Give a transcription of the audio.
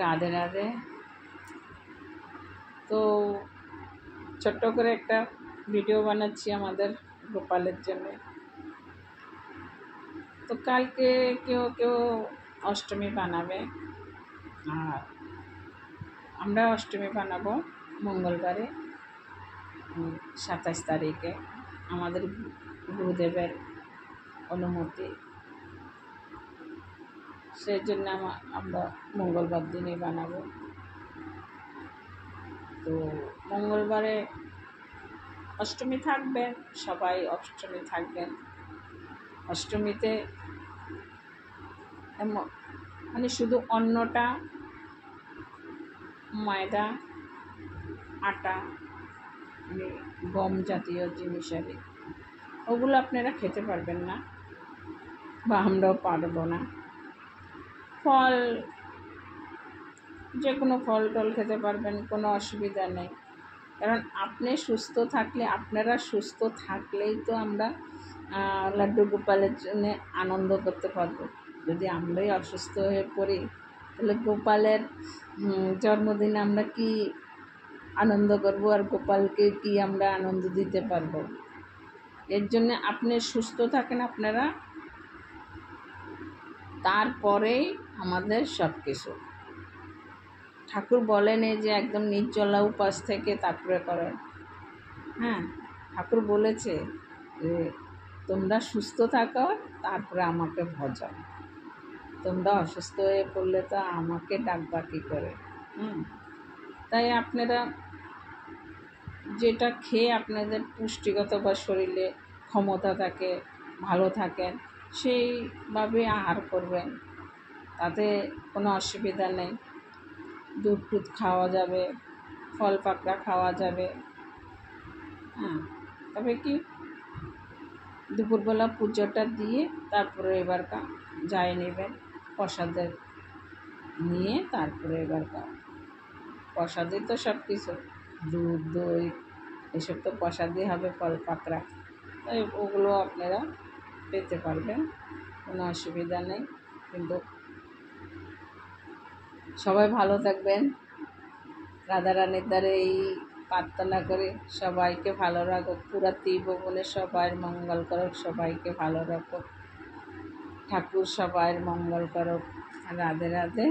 রাধে রাধে। তো ছোট্ট করে একটা ভিডিও বানাচ্ছি আমাদের গোপালের জন্য। তো কালকে কেউ কেউ অষ্টমী বানাবে, আর আমরা অষ্টমী বানাবো মঙ্গলবারে 27 তারিখে আমাদের গুরুদেবের অনুমতি, সেই জন্য আমরা মঙ্গলবার দিনই বানাবো। তো মঙ্গলবারে অষ্টমী থাকবেন, সবাই অষ্টমী থাকবেন। অষ্টমীতে মানে শুধু অন্নটা, ময়দা, আটা, মানে গম জাতীয় জিনিস আর ওগুলো আপনারা খেতে পারবেন না, বা আমরাও পারবো না। ফল, যে কোনো ফল টল খেতে পারবেন, কোনো অসুবিধা নেই। কারণ আপনি সুস্থ থাকলে, আপনারা সুস্থ থাকলেই তো আমরা লাড্ডু গোপালের জন্য আনন্দ করতে পারবো। যদি আমরাই অসুস্থ হয়ে পড়ি, তাহলে গোপালের জন্মদিনে আমরা কি আনন্দ করবো, আর গোপালকে কি আমরা আনন্দ দিতে পারবো? এর জন্য আপনি সুস্থ থাকেন আপনারা, তারপরেই আমাদের সব কিছু। ঠাকুর বলেন যে একদম নির্জলা উপাস থেকে তারপরে করেন। হ্যাঁ, ঠাকুর বলেছে যে তোমরা সুস্থ থাকো, তারপরে আমাকে ভজো। তোমরা অসুস্থ হয়ে পড়লে তো আমাকে ডাকবা কী করে? তাই আপনারা যেটা খেয়ে আপনাদের পুষ্টিগত বা শরীরে ক্ষমতা থাকে, ভালো থাকেন, সেইভাবে আহার করবেন, তাতে কোনো অসুবিধা নেই। দুধ টুধ খাওয়া যাবে, ফল পাকড়া খাওয়া যাবে। তবে কি দুপুরবেলা পুজোটা দিয়ে তারপরে এবার যাই নেবেন প্রসাদের নিয়ে, তারপরে এবার প্রসাদই তো সব কিছু, দুধ দই এসব তো প্রসাদই হবে, ফল পাকড়া। তাই ওগুলো আপনারা পেতে পারবেন, কোনো অসুবিধা নেই। কিন্তু সবাই ভালো থাকবেন। রাধারানীর দ্বারা এই প্রার্থনা করে সবাইকে ভালো রাখো, পুরা ত্রিভুবনে সবার মঙ্গল করো, সবাইকে ভালো রাখো, ঠাকুর সবার মঙ্গল করো। রাধে রাধে।